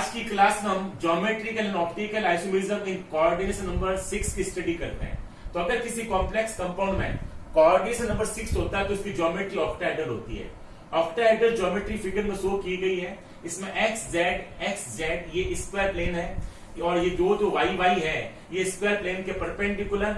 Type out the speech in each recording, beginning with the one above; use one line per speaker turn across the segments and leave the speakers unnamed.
आज की क्लास में हम geometrical and optical isomerism in coordination number 6 की स्टडी करते हैं। तो अगर किसी कॉम्प्लेक्स कंपाउंड में कोऑर्डिनेशन नंबर 6 होता है तो उसकी ज्योमेट्री ऑक्टाहेड्रल होती है। ऑक्टाहेड्रल ज्योमेट्री फिगर में शो की गई है। इसमें एक्स जेड ये स्क्वायर प्लेन है और ये जो वाई है ये स्क्वायर प्लेन के परपेंडिकुलर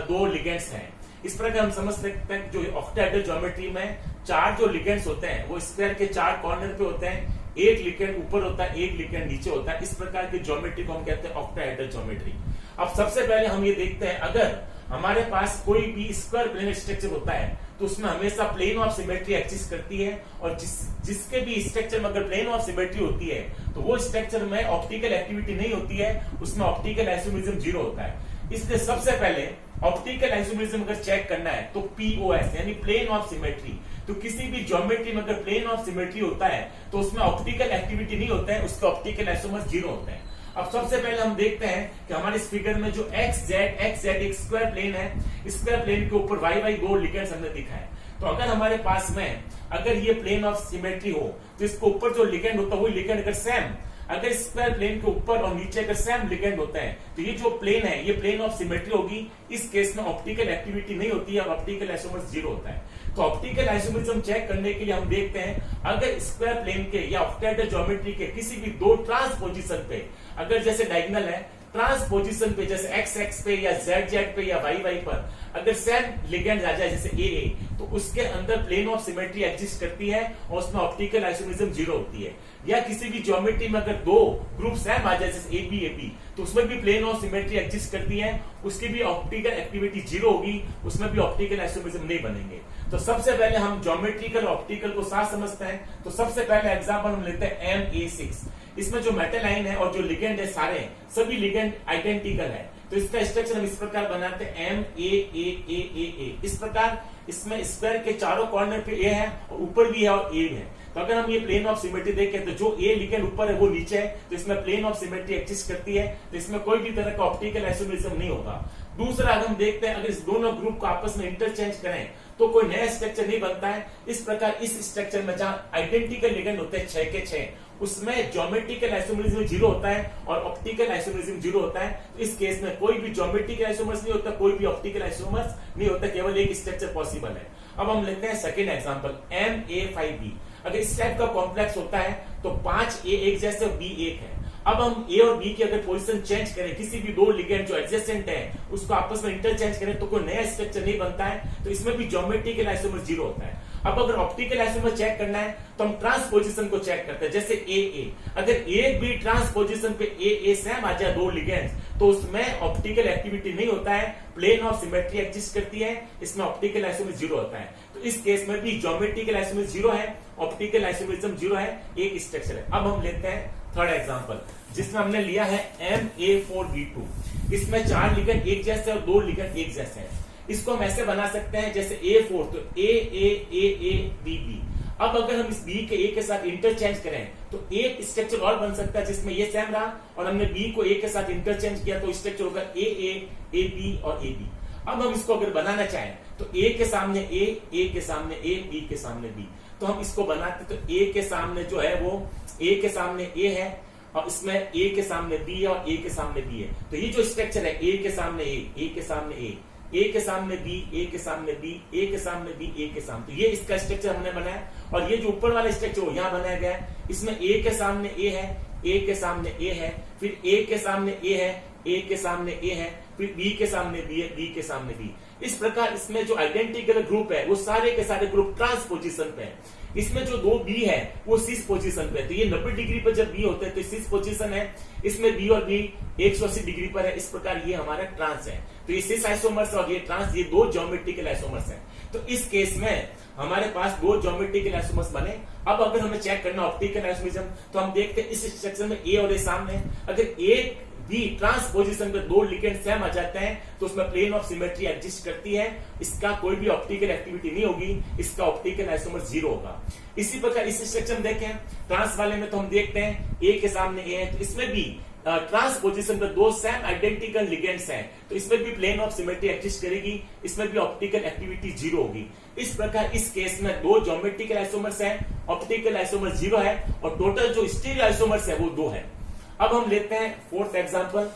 दो लिगेंड्स हैं। इस प्रकार हम समझ सकते हैं जो ऑक्टाहेड्रल ज्योमेट्री में चार जो लिगेंड्स होते हैं वो स्क्वायर के चार कॉर्नर पे होते हैं। एक लिगेंड ऊपर होता है, एक लिगेंड नीचे होता है। इस प्रकार की ज्योमेट्री को हम कहते हैं ऑक्टाहेड्रल ज्योमेट्री। अब सबसे पहले हम ये देखते हैं, अगर हमारे पास कोई भी स्क्वायर प्लेन स्ट्रक्चर होता है तो उसमें हमेशा प्लेन ऑफ सिमेट्री एग्जिस्ट करती है और जिसके भी स्ट्रक्चर में अगर प्लेन ऑफ सिमेट्री होती है तो वो स्ट्रक्चर में ऑप्टिकल एक्टिविटी नहीं होती है, उसमें ऑप्टिकल आइसोमेरिज्म जीरो होता है। इसलिए सबसे पहले ऑप्टिकल आइसोमेरिज्म अगर चेक करना है तो पीओएस यानी प्लेन ऑफ सिमेट्री। तो किसी भी ज्योमेट्री में अगर प्लेन ऑफ सिमेट्री होता है तो उसमें ऑप्टिकल एक्टिविटी नहीं होता है, उसके ऑप्टिकल आइसोमर्स जीरो होते हैं। अब सबसे पहले हम देखते हैं कि हमारे इस फिगर में जो एक्स जेड एक स्क्वायर प्लेन है, स्क्वायर प्लेन के ऊपर वाई दो लिगेंड्स हमने दिखा है। तो अगर हमारे पास में अगर ये प्लेन ऑफ सिमेट्री हो तो इसके ऊपर जो लिगेंड होता है वही लिगेंड अगर सेम, अगर स्क्वायर प्लेन के ऊपर और नीचे अगर सेम लिगेंड होता है तो ये जो प्लेन है ये प्लेन ऑफ सिमेट्री होगी। इस केस में ऑप्टिकल एक्टिविटी नहीं होती है और ऑप्टिकल आइसोमर्स जीरो होता है। तो ऑप्टिकल आइसोमेरिज्म चेक करने के लिए हम देखते हैं, अगर स्क्वायर प्लेन के या ऑक्टाहेड्रल ज्योमेट्री के किसी भी दो ट्रांसपोजिशन पे अगर जैसे डायगोनल है ट्रांसपोजिशन पे जैसे एक्स पे या जेड पे या वाई पर अगर सेम लिगेंड आ जाए जैसे ए तो उसके अंदर प्लेन ऑफ सिमेट्री एग्जिस्ट करती है और उसमें ऑप्टिकल आइसोमेरिज्म जीरो होती है। या किसी भी ज्योमेट्री में अगर दो ग्रुप सेम आ जाए जैसे ए बी तो उसमें भी प्लेन ऑफ सिमेट्री एग्जिस्ट करती है, उसकी भी ऑप्टिकल एक्टिविटी जीरो होगी, उसमें भी ऑप्टिकल आइसोमेरिज्म नहीं बनेंगे। तो सबसे पहले हम ज्योमेट्रिकल ऑप्टिकल को साथ समझते हैं। तो सबसे पहले एग्जांपल हम लेते हैं MA6। इसमें जो मेटल लाइन है और जो लिगेंड है सारे सभी लिगेंड आइडेंटिकल है। तो इसका स्ट्रक्चर हम इस प्रकार बनाते हैं MA इस प्रकार। इसमें स्क्वायर के चारों कॉर्नर पे ए है और ऊपर भी है और ए है। तो अगर हम ये प्लेन ऑफ सिमेट्री देखें तो जो ए लिगेंड ऊपर है वो नीचे है, तो इसमें प्लेन ऑफ सिमेट्री एग्जिस्ट करती है, तो इसमें कोई भी तरह का ऑप्टिकल आइसोमेरिज्म नहीं होगा। दूसरा अगर हम देखते हैं, अगर इस दोनों ग्रुप को आपस में इंटरचेंज करें तो कोई नया स्ट्रक्चर नहीं बनता है। इस प्रकार इस स्ट्रक्चर में जहां आइडेंटिकल लिगेंड होते हैं 6 के 6 उसमें ज्योमेट्रिकल आइसोमेरिज्म जीरो होता है और ऑप्टिकल आइसोमेरिज्म जीरो होता है। तो इस केस में कोई भी ज्योमेट्रिकल आइसोमर्स नहीं होता, कोई भी ऑप्टिकल आइसोमर्स नहीं होता, केवल एक स्ट्रक्चर पॉसिबल है। अब हम लेते हैं सेकेंड एग्जांपल MA5B। अगर इस टाइप का कॉम्प्लेक्स होता है तो 5A एक जैसे और B एक है। अब हम ए और बी की अगर पोजीशन चेंज करें, किसी भी दो लिगेंड जो एडजेसेंट है उसको आपस में इंटरचेंज करें तो कोई नया स्ट्रक्चर नहीं बनता है, तो इसमें भी ज्योमेट्रिकल आइसोमर जीरो होता है। अब अगर ऑप्टिकल आइसोमर चेक करना है तो हम ट्रांसपोजिशन को चेक करते हैं। जैसे ए अगर एक भी ट्रांसपोजिशन पे ए सेम आ जाए दो लिगेंड्स तो उसमें ऑप्टिकल एक्टिविटी नहीं होता है, प्लेन ऑफ सिमेट्री एग्जिस्ट करती है, इसमें ऑप्टिकल आइसोमर जीरो होता है। तो इस केस में भी ज्योमेट्रिकल आइसोमर जीरो है, ऑप्टिकल आइसोमेरिज्म जीरो है, एक स्ट्रक्चर है। अब हम लेते हैं थर्ड एग्जांपल जिसमें हमने लिया है MA4B2। इसमें चार लिगेंड एक जैसे और दो लिगेंड एक जैसे हैं। इसको हम ऐसे बना सकते हैं जैसे A4 तो A अब अगर हम इस B के A के साथ इंटरचेंज करें तो एक स्ट्रक्चर और बन सकता है जिसमें ये सेम रहा और हमने B को A के साथ इंटरचेंज किया तो स्ट्रक्चर होगा AB और AB। अब हम इसको अगर बनाना चाहें तो A के सामने A के सामने A, B के सामने B। तो हम इसको बनाते तो A के सामने जो है वो A के सामने A है और इसमें A के सामने B है और A के सामने B है। तो ये जो स्ट्रक्चर है A के सामने A के सामने A के सामने B, A के सामने B, A के सामने B, A के सामने, तो ये इसका स्ट्रक्चर हमने बनाया। और ये जो ऊपर वाला स्ट्रक्चर यहाँ बनाया गया है इसमें A के सामने A है, A के सामने A है, फिर A के सामने A है, A के सामने A है, फिर B के सामने B है, B के सामने B। इस प्रकार इसमें जो आइडेंटिकल ग्रुप है वो सारे के सारे ग्रुप ट्रांसपोजिशन पे है। इसमें जो दो बी है वो सिस पोजीशन पे है, तो ये 90 डिग्री पर जब बी होते हैं तो सिस पोजीशन है। इसमें बी और बी 180 डिग्री पर है। इस प्रकार ये हमारा ट्रांस है। तो ये सिस आइसोमर्स और ये ट्रांस, ये दो ज्योमेट्रिकल आइसोमर्स हैं। तो इस केस में हमारे पास दो ज्योमेट्रिकल आइसोमर्स बने। अब अगर हमें चेक करना ऑप्टिकल आइसोमेरिज्म तो हम देखते हैं इस स्ट्रक्चर में ए और ए सामने, अगर ए भी ट्रांसपोजिशन पे दो लिगेंड सेम आ जाते हैं तो उसमें प्लेन ऑफ सिमेट्री एग्जिस्ट करती है, इसका कोई भी ऑप्टिकल एक्टिविटी नहीं होगी, इसका ऑप्टिकल आइसोमर जीरो होगा। इसी प्रकार इस स्ट्रक्चर में देखें ट्रांस वाले में तो हम देखते हैं ए के सामने ए है, तो इसमें भी ट्रांसपोजिशन पे दो सेम आइडेंटिकल लिगेंड्स हैं, तो इसमें भी प्लेन ऑफ सिमेट्री एग्जिस्ट करेगी, इसमें भी ऑप्टिकल एक्टिविटी जीरो होगी। इस प्रकार इस केस में दो ज्योमेट्रिकल आइसोमर्स हैं, ऑप्टिकल आइसोमर जीरो है और टोटल जो स्टीरियो आइसोमर्स है वो दो है। अब हम लेते हैं फोर्थ एग्जांपल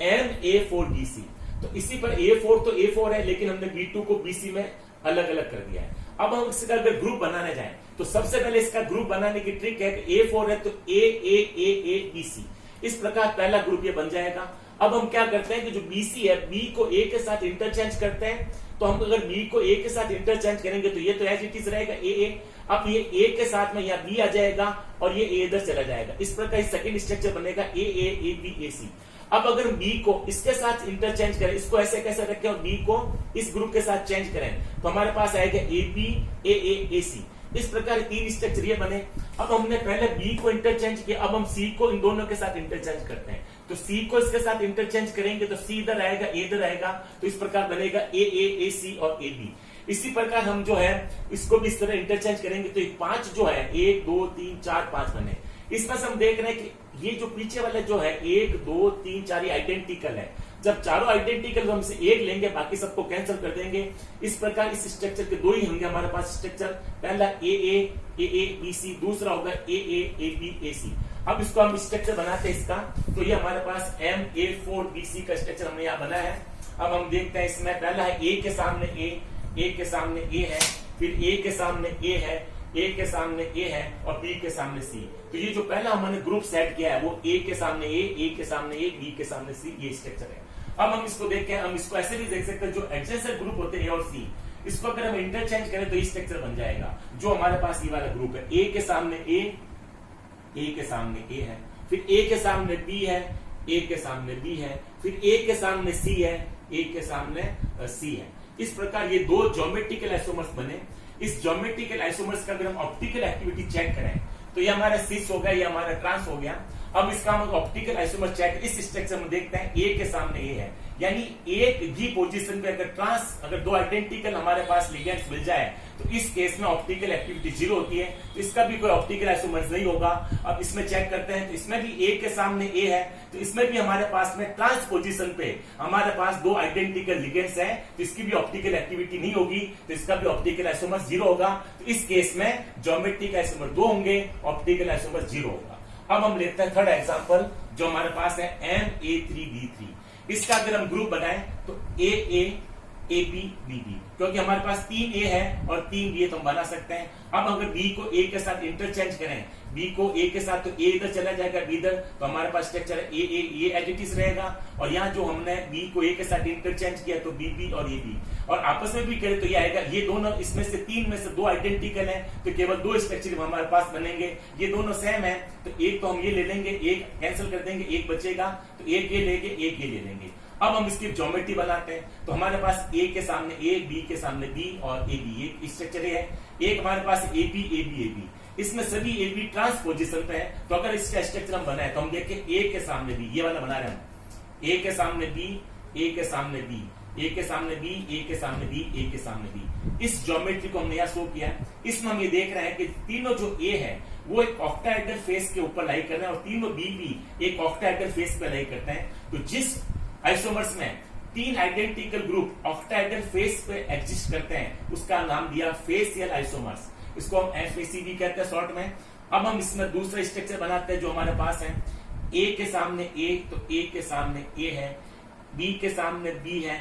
MA4BC। तो इसी पर A4 तो A4 है, लेकिन हमने B2 को BC में अलग अलग कर दिया है। अब हम इसका अगर ग्रुप बनाने जाएं तो सबसे पहले इसका ग्रुप बनाने की ट्रिक है कि A4 है तो AAAABC, इस प्रकार पहला ग्रुप ये बन जाएगा। अब हम क्या करते हैं कि जो BC है B को A के साथ इंटरचेंज करते हैं। तो हम अगर B को A के साथ इंटरचेंज करेंगे तो ये तो एज इट इज रहेगा AA। अब ये A के साथ में यहाँ B आ जाएगा और ये A इधर चला जाएगा। इस प्रकार सेकंड स्ट्रक्चर बनेगा AAABAC। अब अगर B को इसके साथ इंटरचेंज करें, इसको ऐसे कैसे रखें और B को इस ग्रुप के साथ चेंज करें तो हमारे पास आएगा AB AAAC। इस प्रकार तीन स्ट्रक्चर ये बने। अब हमने पहले B को इंटरचेंज किया, अब हम C को इन दोनों के साथ इंटरचेंज करते हैं। तो C को इसके साथ इंटरचेंज करेंगे तो C इधर आएगा, A इधर आएगा, तो इस प्रकार बनेगा AAAC और AB। इसी प्रकार हम जो है इसको भी इस तरह इंटरचेंज करेंगे तो 5 जो है 1 2 3 4 5 बने। इसमें से हम देख रहे हैं कि ये जो पीछे वाले जो है 1 2 3 4 आइडेंटिकल है। जब चारों आइडेंटिकल तो हमसे एक लेंगे, बाकी सबको कैंसिल कर देंगे। इस प्रकार इस स्ट्रक्चर के दो ही होंगे हमारे पास स्ट्रक्चर, पहला AAABC, दूसरा होगा AAABAC। अब इसको हम स्ट्रक्चर बनाते हैं इसका, तो ये हमारे पास MA4BC का स्ट्रक्चर हमने यहाँ बनाया है। अब हम देखते हैं इसमें पहला है A के सामने A के सामने A है, फिर A के सामने A है, A के सामने A है और B के सामने C। तो ये जो पहला हमने ग्रुप सेट किया है वो A के सामने A के सामने A, B के सामने C, ये स्ट्रक्चर है। अब हम इसको देखें, हम इसको ऐसे भी देख सकते हैं जो एडजेसेंट ग्रुप होते हैं A और C, इसको अगर हम इंटरचेंज करें तो ये स्ट्रक्चर बन जाएगा जो हमारे पास ये वाला ग्रुप है। A के सामने A के सामने A है, फिर A के सामने B है, A के सामने B है, फिर A के सामने C है, A के सामने C है। इस प्रकार ये दो ज्योमेट्रिकल आइसोमर्स बने। इस ज्योमेट्रिकल आइसोमर्स का अगर हम ऑप्टिकल एक्टिविटी चेक करें तो ये हमारा सिस हो गया, ये हमारा ट्रांस हो गया। अब इसका हम ऑप्टिकल आइसोमर चेक इस स्ट्रक्चर में देखते हैं A के सामने A है, यानी एक भी पोजीशन पे अगर ट्रांस अगर दो आइडेंटिकल हमारे पास लिगेंड्स मिल जाए तो इस केस में ऑप्टिकल एक्टिविटी 0 होती है, तो इसका भी कोई ऑप्टिकल आइसोमर्स नहीं होगा। अब इसमें चेक करते हैं तो इसमें भी A के सामने A है, तो इसमें भी हमारे पास में ट्रांस पोजीशन पे हमारे पास दो आइडेंटिकल लिगेंड्स हैं, तो इसकी भी ऑप्टिकल एक्टिविटी नहीं होगी, तो इसका भी ऑप्टिकल आइसोमर 0 होगा। तो इस केस में ज्योमेट्रिक आइसोमर 2 होंगे, ऑप्टिकल आइसोमर 0 होगा। अब हम लेते हैं थर्ड एग्जांपल जो हमारे पास है MA3B3। इसका अगर हम ग्रुप बनाएं तो AA AB BB, क्योंकि हमारे पास 3 A है और 3 B है तो हम बना सकते हैं। अब अगर B को A के साथ इंटरचेंज करें, B को A के साथ, तो A इधर चला जाएगा, B इधर, तो हमारे पास स्ट्रक्चर है AA, ये एज इट इज रहेगा। और यहाँ जो हमने B को A के साथ इंटरचेंज किया तो BB और AB, और आपस में भी करें तो ये आएगा। ये दोनों इसमें से 3 में से 2 आइडेंटिकल है तो केवल 2 स्ट्रक्चर हमारे पास बनेंगे। ये दोनों सेम है तो एक तो हम ये ले लेंगे, एक कैंसिल कर देंगे, एक बचेगा, तो एक ये लेंगे, एक ये ले लेंगे। अब हम इसकी ज्योमेट्री बनाते हैं तो हमारे पास A के सामने A, B के सामने B और AB, एक स्ट्रक्चर है। एक हमारे पास AB AB AB, इसमें सभी AB ट्रांस पोजीशन पे है। तो अगर इसका स्ट्रक्चर हम बनाए तो हम देखें A के सामने B, ये वाला बना रहे हैं, A के सामने B, A के सामने B, A के सामने B, A के सामने B, A के सामने B। इस ज्योमेट्री को हमने यहाँ शो किया है। इसमें हम ये देख रहे हैं कि तीनों जो A है वो एक ऑक्टाहेड्रल फेस के ऊपर लाई कर रहे हैं और तीनों B भी एक ऑक्टाहेड्रल फेस पे लाई करते हैं। तो जिस आइसोमर्स में 3 आइडेंटिकल ग्रुप ऑक्टाहेड्रल फेस पे एग्जिस्ट करते हैं उसका नाम दिया फेसियल आइसोमर्स, इसको हम FAC भी कहते हैं शॉर्ट में। अब हम इसमें दूसरा स्ट्रक्चर बनाते हैं जो हमारे पास है A के सामने A, तो A के सामने A है, B के सामने B है,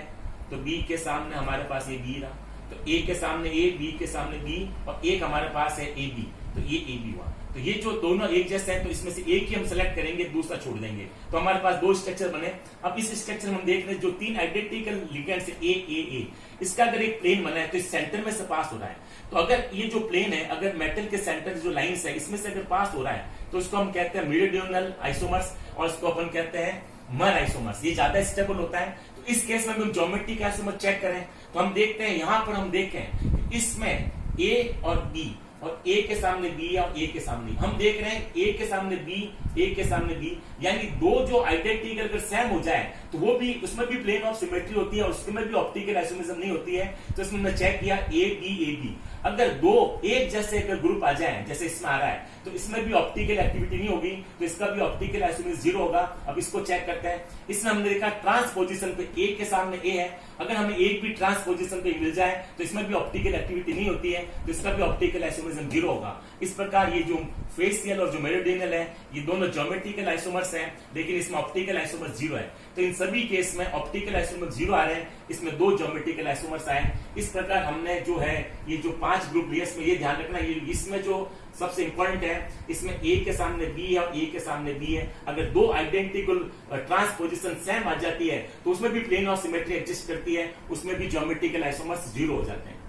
तो B के सामने हमारे पास ये B रहा, तो A के सामने A, B के सामने B, और एक हमारे पास है AB, तो ये AB हुआ। तो ये जो दोनों एक जैसे हैं तो इसमें से एक ही हम सेलेक्ट करेंगे, दूसरा छोड़ देंगे, तो हमारे पास 2 स्ट्रक्चर बने। अब इस स्ट्रक्चर में हम देख रहे हैं जो 3 आइडेंटिकल लिगेंड्स है A, इसका अगर एक प्लेन बना है तो इस सेंटर में से पास हो रहा है। तो अगर ये जो प्लेन है, अगर मेटल के सेंटर जो लाइंस है इसमें से अगर पास हो रहा है तो इसको हम कहते हैं मेरिडियनल आइसोमर्स, और इसको अपन कहते हैं मर आइसोमर्स, ये ज्यादा स्टेबल होता है। तो इस केस में हम ज्योमेट्रिक आइसोमर चेक करें तो हम देखते हैं, यहां पर हम देखें इसमें A और B, और A के सामने B और A के सामने, हम देख रहे हैं A के सामने B, A के सामने B, यानी दो जो आइडेंटिकल अगर सेम हो जाए तो वो भी, उसमें भी प्लेन ऑफ सिमेट्री होती है और उसमें भी ऑप्टिकल आइसोमरिज्म नहीं होती है। तो इसमें हमने चेक किया A B A B, अगर दो एक जैसे अगर ग्रुप आ जाए जैसे इसमें आ रहा है तो इसमें भी ऑप्टिकल एक्टिविटी नहीं होगी, तो इसका भी ऑप्टिकल आइसोमरिज्म 0 होगा। अब इसको चेक करते हैं। इसमें हमने देखा ट्रांसपोजिशन पे A के सामने A है, अगर हमें एक भी ट्रांसपोजिशन पे मिल जाए तो इसमें भी ऑप्टिकल एक्टिविटी नहीं होती है, तो इसका भी ऑप्टिकल आइसोमरिज्म आइसोमरिज्म जीरो होगा। इस प्रकार ये जो फेसियल और जो मेरिडियनल है ये दोनों ज्योमेट्रिकल आइसोमर्स हैं, लेकिन इसमें ऑप्टिकल आइसोमर्स जीरो है। तो इन सभी केस में ऑप्टिकल आइसोमर्स जीरो आ रहे हैं, इसमें 2 ज्योमेट्रिकल आइसोमर्स आए। इस प्रकार हमने जो है ये जो 5 ग्रुप लिए, इसमें ये ध्यान रखना, ये इसमें जो सबसे इंपॉर्टेंट है, इसमें ए के सामने बी है और ए के सामने बी है। अगर 2 आइडेंटिकल ट्रांसपोजिशन सेम आ जाती है तो उसमें भी प्लेन ऑफ सिमेट्री एग्जिस्ट करती है, उसमें भी ज्योमेट्रिकल आइसोमर्स जीरो हो जाते हैं।